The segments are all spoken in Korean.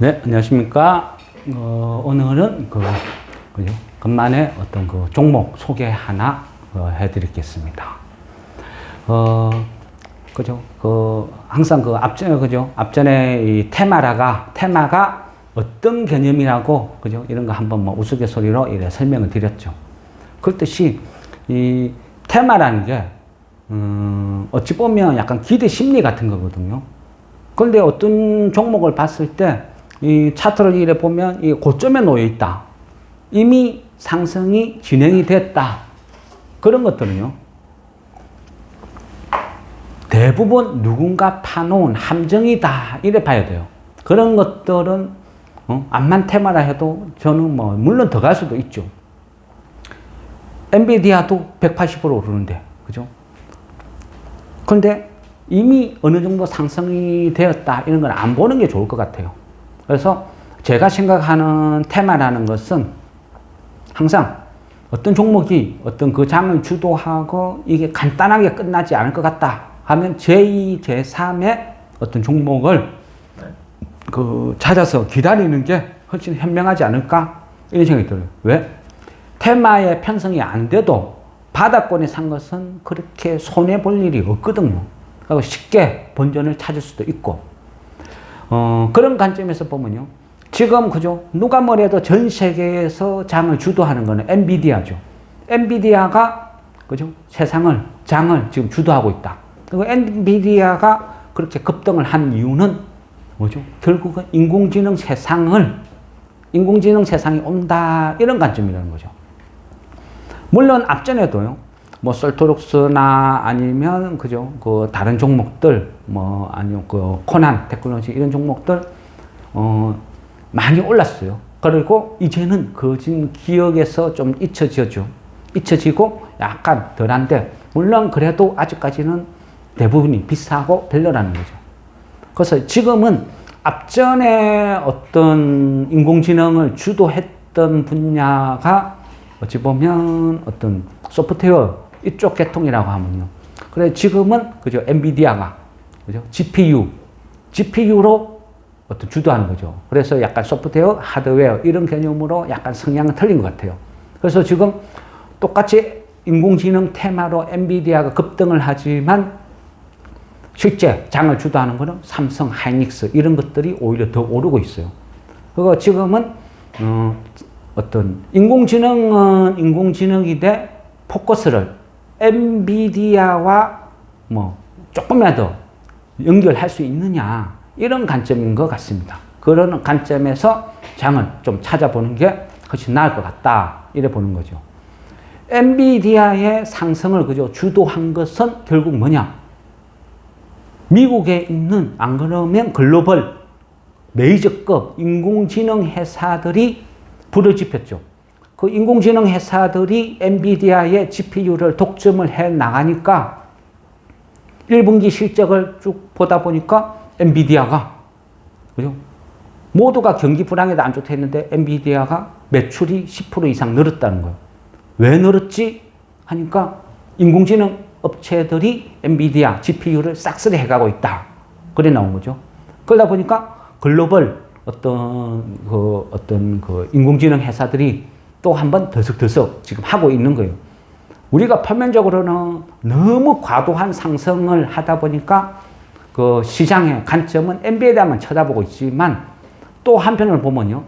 네, 안녕하십니까. 오늘은 간만에 어떤 종목 소개 하나 해드리겠습니다. 항상 앞전에 이 테마가 어떤 개념이라고, 이런 거 한번 우스갯소리로 이래 설명을 드렸죠. 그렇듯이 이 테마라는 게, 어찌 보면 약간 기대 심리 같은 거거든요. 그런데 어떤 종목을 봤을 때, 이 차트를 이래 보면 이 고점에 놓여 있다. 이미 상승이 진행이 됐다. 그런 것들은요, 대부분 누군가 파놓은 함정이다. 이래 봐야 돼요. 그런 것들은, 암만 테마라 해도 저는 물론 더 갈 수도 있죠. 엔비디아도 180% 오르는데, 그죠? 그런데 이미 어느 정도 상승이 되었다. 이런 걸 안 보는 게 좋을 것 같아요. 그래서 제가 생각하는 테마라는 것은 항상 어떤 종목이 어떤 그 장을 주도하고 이게 간단하게 끝나지 않을 것 같다 하면 제2, 제3의 어떤 종목을 찾아서 기다리는 게 훨씬 현명하지 않을까? 이런 생각이 들어요. 왜? 테마의 편성이 안 돼도 바닥권에 산 것은 그렇게 손해볼 일이 없거든요. 그리고 쉽게 본전을 찾을 수도 있고, 그런 관점에서 보면요. 지금, 누가 뭐래도 전 세계에서 장을 주도하는 거는 엔비디아죠. 엔비디아가, 장을 지금 주도하고 있다. 그리고 엔비디아가 그렇게 급등을 한 이유는 뭐죠? 결국은 인공지능 세상이 온다. 이런 관점이라는 거죠. 물론 앞전에도요. 솔트록스나 아니면 다른 종목들 아니면 코난 테크놀로지 이런 종목들 많이 올랐어요. 그리고 이제는 지금 기억에서 좀 잊혀지고 약간 덜한데, 물론 그래도 아직까지는 대부분이 비싸고 별로라는 거죠. 그래서 지금은 앞전에 어떤 인공지능을 주도했던 분야가 어찌 보면 어떤 소프트웨어 이쪽 계통이라고 하면요. 그래, 지금은, 엔비디아가, GPU로 어떤 주도하는 거죠. 그래서 약간 소프트웨어, 하드웨어, 이런 개념으로 약간 성향은 틀린 것 같아요. 그래서 지금 똑같이 인공지능 테마로 엔비디아가 급등을 하지만 실제 장을 주도하는 거는 삼성, 하이닉스, 이런 것들이 오히려 더 오르고 있어요. 그리고 지금은, 어떤 인공지능은 인공지능인데 포커스를 엔비디아와 조금이라도 연결할 수 있느냐, 이런 관점인 것 같습니다. 그런 관점에서 장을 좀 찾아보는 게 훨씬 나을 것 같다, 이래 보는 거죠. 엔비디아의 상승을 주도한 것은 결국 뭐냐? 미국에 있는, 안 그러면 글로벌 메이저급 인공지능 회사들이 불을 지폈죠. 그 인공지능 회사들이 엔비디아의 GPU를 독점을 해 나가니까 1분기 실적을 쭉 보다 보니까 엔비디아가, 모두가 경기 불황에도 안 좋다 했는데 엔비디아가 매출이 10% 이상 늘었다는 거예요. 왜 늘었지? 하니까 인공지능 업체들이 엔비디아 GPU를 싹쓸이 해가고 있다. 그래 나온 거죠. 그러다 보니까 글로벌 어떤 인공지능 회사들이 또 한 번 더석더석 지금 하고 있는 거예요. 우리가 표면적으로는 너무 과도한 상승을 하다 보니까 시장의 관점은 엔비디아만 쳐다보고 있지만, 또 한편을 보면요.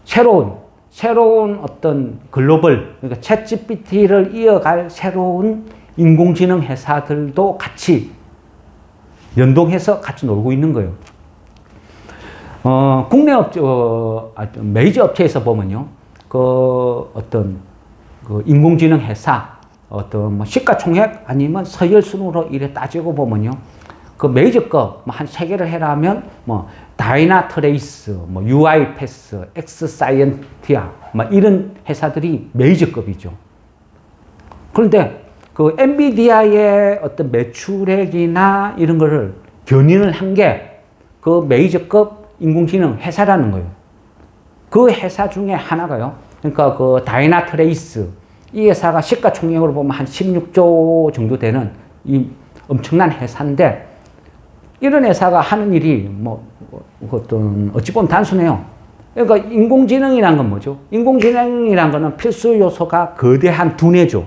새로운 어떤 글로벌, 그러니까 챗GPT를 이어갈 새로운 인공지능 회사들도 같이 연동해서 같이 놀고 있는 거예요. 국내 메이저 업체에서 보면요. 인공지능 회사, 시가총액 아니면 서열순으로 이래 따지고 보면요. 메이저급, 한 3개를 해라면, 다이나트레이스, UiPath, 엑스사이언티아, 이런 회사들이 메이저급이죠. 그런데 엔비디아의 어떤 매출액이나 이런 거를 견인을 한 게 메이저급 인공지능 회사라는 거예요. 그 회사 중에 하나가요. 그러니까 다이나트레이스, 이 회사가 시가총액으로 보면 한 16조 정도 되는 이 엄청난 회사인데, 이런 회사가 하는 일이 어떤 어찌 보면 단순해요. 그러니까 인공지능이란 건 뭐죠? 인공지능이란 거는 필수 요소가 거대한 두뇌죠.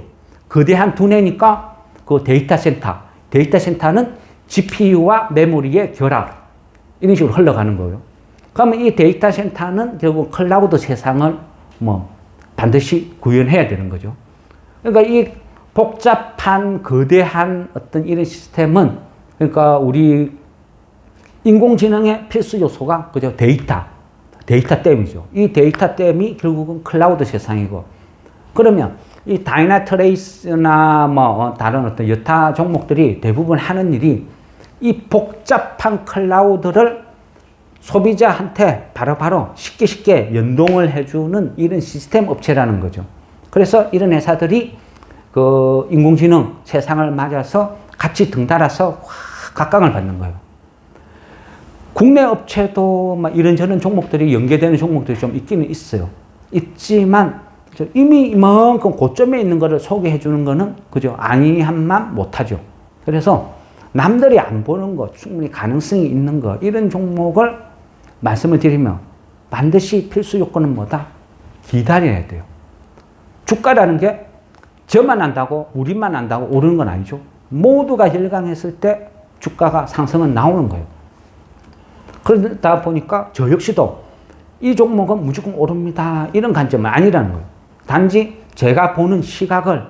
거대한 두뇌니까 그 데이터 센터는 GPU와 메모리의 결합. 이런 식으로 흘러가는 거예요. 그러면 이 데이터 센터는 결국 클라우드 세상을 반드시 구현해야 되는 거죠. 그러니까 이 복잡한 거대한 어떤 이런 시스템은 그러니까 우리 인공지능의 필수 요소가 그죠? 데이터댐이죠. 이 데이터댐이 결국은 클라우드 세상이고, 그러면 이 다이나트레이스나 다른 어떤 여타 종목들이 대부분 하는 일이 이 복잡한 클라우드를 소비자한테 바로바로 쉽게 연동을 해주는 이런 시스템 업체라는 거죠. 그래서 이런 회사들이 그 인공지능 세상을 맞아서 같이 등달아서 확 각광을 받는 거예요. 국내 업체도 이런저런 종목들이 연계되는 종목들이 좀 있기는 있어요. 있지만 이미 이만큼 고점에 있는 거를 소개해 주는 거는 그죠? 아니한만 못하죠. 그래서 남들이 안 보는 거, 충분히 가능성이 있는 거, 이런 종목을 말씀을 드리면 반드시 필수 요건은 뭐다? 기다려야 돼요. 주가라는 게 저만 안다고, 우리만 안다고 오르는 건 아니죠. 모두가 열강했을 때 주가가 상승은 나오는 거예요. 그러다 보니까 저 역시도 이 종목은 무조건 오릅니다, 이런 관점은 아니라는 거예요. 단지 제가 보는 시각을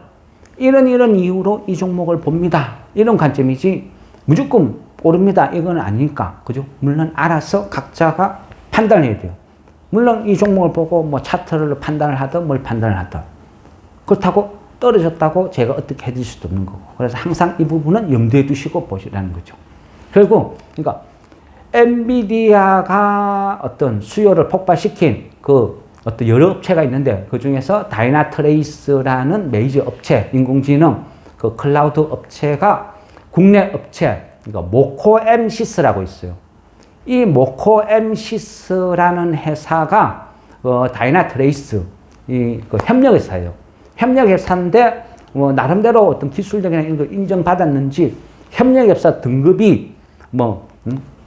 이런 이유로 이 종목을 봅니다, 이런 관점이지 무조건 오릅니다 이건 아니니까, 그죠? 물론 알아서 각자가 판단해야 돼요. 물론 이 종목을 보고 차트를 판단을 하든 뭘 판단을 하든, 그렇다고 떨어졌다고 제가 어떻게 해줄 수도 없는 거고, 그래서 항상 이 부분은 염두에 두시고 보시라는 거죠. 결국 그러니까 엔비디아가 어떤 수요를 폭발시킨 그 어떤 여러 업체가 있는데, 그 중에서 다이나트레이스라는 메이저 업체, 인공지능 그 클라우드 업체가 국내 업체, 그러니까 모코엠시스라고 있어요. 이 모코엠시스라는 회사가 다이나트레이스 그 협력회사예요. 협력회사인데 나름대로 어떤 기술적인 이런 걸 인정받았는지 협력회사 등급이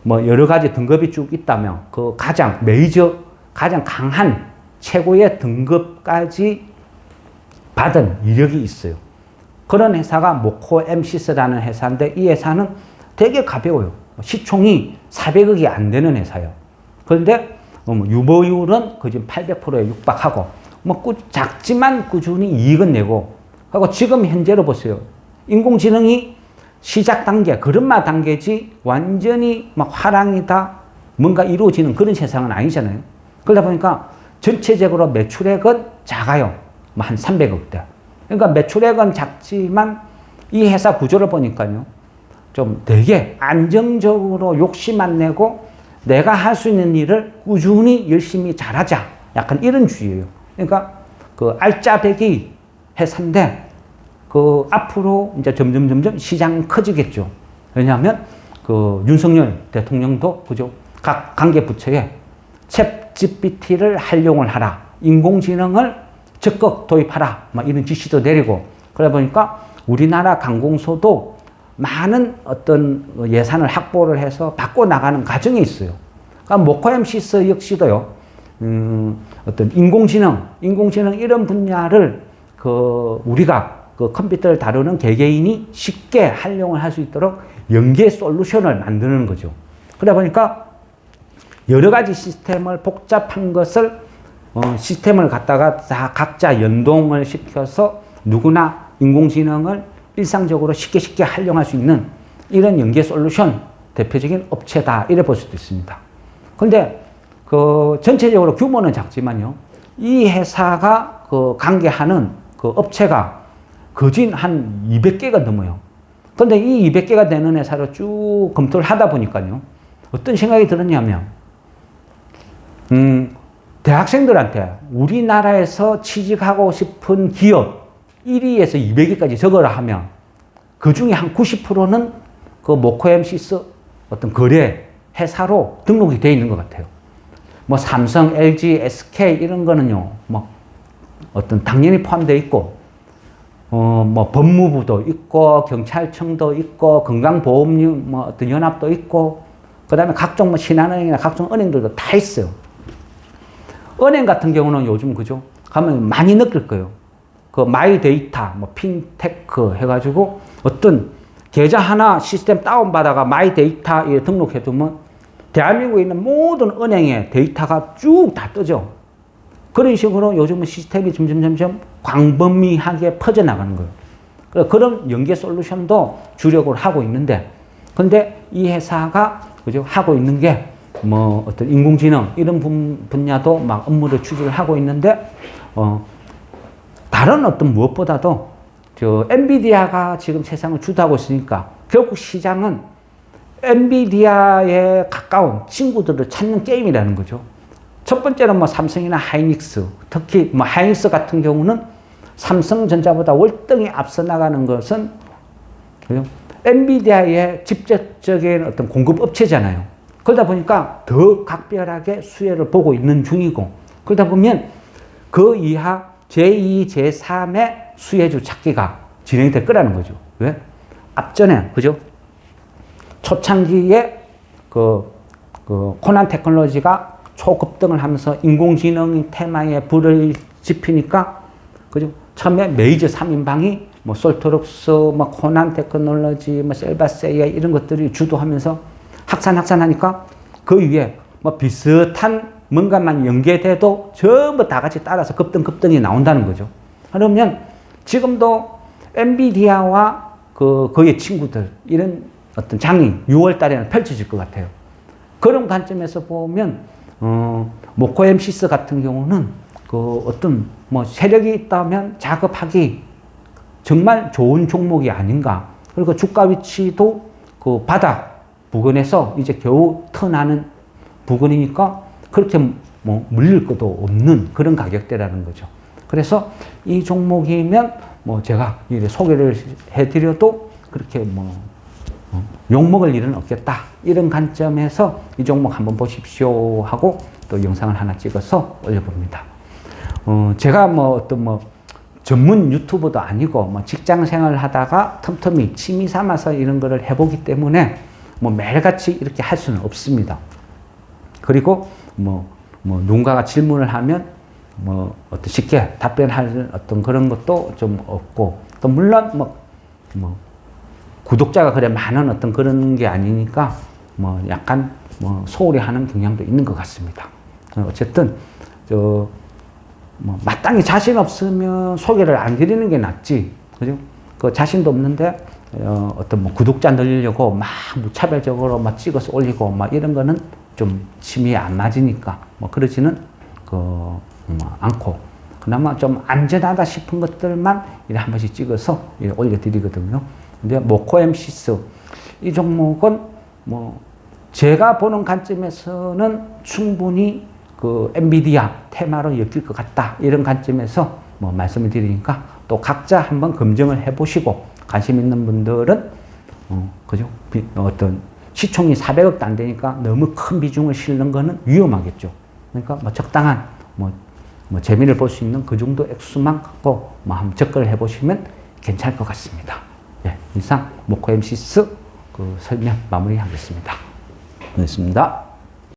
여러 가지 등급이 쭉 있다면 그 가장 메이저, 가장 강한 최고의 등급까지 받은 이력이 있어요. 그런 회사가 모코엠시스라는 회사인데, 이 회사는 되게 가벼워요. 시총이 400억이 안 되는 회사예요. 그런데 유보율은 거진 800%에 육박하고 작지만 꾸준히 이익은 내고, 하고 지금 현재로 보세요. 인공지능이 시작 단계, 걸음마 단계지 완전히 화랑이다 뭔가 이루어지는 그런 세상은 아니잖아요. 그러다 보니까 전체적으로 매출액은 작아요. 한 300억대. 그러니까 매출액은 작지만 이 회사 구조를 보니까요, 좀 되게 안정적으로 욕심 안 내고 내가 할 수 있는 일을 꾸준히 열심히 잘하자, 약간 이런 주의예요. 그러니까 그 알짜배기 회사인데 그 앞으로 이제 점점 시장 커지겠죠. 왜냐하면 그 윤석열 대통령도 그죠, 각 관계 부처에 챗GPT를 활용을 하라, 인공지능을 적극 도입하라, 이런 지시도 내리고, 그러다 보니까 우리나라 관공서도 많은 어떤 예산을 확보를 해서 바꿔 나가는 과정에 있어요. 그러니까 모코엠시스 역시도요, 어떤 인공지능 이런 분야를 우리가 그 컴퓨터를 다루는 개개인이 쉽게 활용을 할 수 있도록 연계 솔루션을 만드는 거죠. 그러다 보니까 여러 가지 시스템을, 복잡한 것을 시스템을 갖다가 다 각자 연동을 시켜서 누구나 인공지능을 일상적으로 쉽게 활용할 수 있는 이런 연계 솔루션 대표적인 업체다, 이래 볼 수도 있습니다. 그런데 그 전체적으로 규모는 작지만요, 이 회사가 그 관계하는 그 업체가 거진 한 200개가 넘어요. 그런데 이 200개가 되는 회사를 쭉 검토를 하다 보니까요, 어떤 생각이 들었냐면, 대학생들한테 우리나라에서 취직하고 싶은 기업 1위에서 200위까지 적어라 하면 그 중에 한 90%는 그 모코엠시스 어떤 거래 회사로 등록이 되어 있는 것 같아요. 삼성, LG, SK 이런 거는요, 어떤 당연히 포함되어 있고, 뭐 법무부도 있고 경찰청도 있고 건강보험료 뭐 어떤 연합도 있고 그다음에 각종 뭐 신한은행이나 각종 은행들도 다 있어요. 은행 같은 경우는 요즘 그죠? 가면 많이 느낄 거예요. 그 마이 데이터, 뭐 핀테크 해가지고 어떤 계좌 하나 시스템 다운받아가 마이 데이터에 등록해두면 대한민국에 있는 모든 은행의 데이터가 쭉 다 뜨죠. 그런 식으로 요즘은 시스템이 점점 광범위하게 퍼져나가는 거예요. 그런 연계 솔루션도 주력을 하고 있는데, 근데 이 회사가 그죠? 하고 있는 게 뭐 어떤 인공지능 이런 분야도 막 업무를 추진을 하고 있는데, 다른 어떤 무엇보다도 저 엔비디아가 지금 세상을 주도하고 있으니까 결국 시장은 엔비디아에 가까운 친구들을 찾는 게임이라는 거죠. 첫 번째는 뭐 삼성이나 하이닉스, 특히 뭐 하이닉스 같은 경우는 삼성전자보다 월등히 앞서 나가는 것은 그죠? 엔비디아의 직접적인 어떤 공급 업체잖아요. 그러다 보니까 더 각별하게 수혜를 보고 있는 중이고, 그러다 보면 그 이하 제2, 제3의 수혜주 찾기가 진행될 거라는 거죠. 왜? 앞전에, 그죠? 초창기에 그 코난 테크놀로지가 초급등을 하면서 인공지능 테마에 불을 지피니까, 그죠? 처음에 메이저 3인방이 뭐 솔트록스, 뭐 코난 테크놀로지, 뭐 셀바세이아 이런 것들이 주도하면서 확산하니까 그 위에 뭐 비슷한 뭔가만 연계돼도 전부 다 같이 따라서 급등이 나온다는 거죠. 그러면 지금도 엔비디아와 그의 친구들 이런 어떤 장이 6월 달에는 펼쳐질 것 같아요. 그런 관점에서 보면 모코엠시스 같은 경우는 그 어떤 뭐 세력이 있다면 작업하기 정말 좋은 종목이 아닌가. 그리고 주가 위치도 그 바닥 부근에서 이제 겨우 턴하는 부근이니까 그렇게 뭐 물릴 것도 없는 그런 가격대라는 거죠. 그래서 이 종목이면 뭐 제가 소개를 해드려도 그렇게 뭐 욕먹을 일은 없겠다. 이런 관점에서 이 종목 한번 보십시오 하고 또 영상을 하나 찍어서 올려봅니다. 제가 뭐 어떤 뭐 전문 유튜버도 아니고 뭐 직장 생활 하다가 틈틈이 취미 삼아서 이런 거를 해보기 때문에 뭐 매일같이 이렇게 할 수는 없습니다. 그리고 뭐 누군가가 질문을 하면 뭐 어떤 쉽게 답변할 어떤 그런 것도 좀 없고, 또 물론 뭐 구독자가 그래 많은 어떤 그런 게 아니니까 뭐 약간 뭐 소홀히 하는 경향도 있는 것 같습니다. 어쨌든 뭐 마땅히 자신 없으면 소개를 안 드리는 게 낫지, 그죠? 그 자신도 없는데 어떤 뭐 구독자 늘리려고 막 무차별적으로 막 찍어서 올리고 막 이런 거는 좀 취미에 안 맞으니까 뭐 그러지는 않고, 그나마 좀 안전하다 싶은 것들만 이렇게 한 번씩 찍어서 이렇게 올려드리거든요. 근데 모코엠시스 이 종목은 뭐 제가 보는 관점에서는 충분히 그 엔비디아 테마로 엮일 것 같다, 이런 관점에서 뭐 말씀을 드리니까 또 각자 한번 검증을 해보시고, 관심 있는 분들은 그죠? 어떤 시총이 400억도 안 되니까 너무 큰 비중을 실는 거는 위험하겠죠. 그러니까 뭐 적당한 뭐 재미를 볼 수 있는 그 정도 액수만 갖고 뭐 한번 접근을 해보시면 괜찮을 것 같습니다. 예, 이상 모코엠시스 그 설명 마무리하겠습니다. 고맙습니다.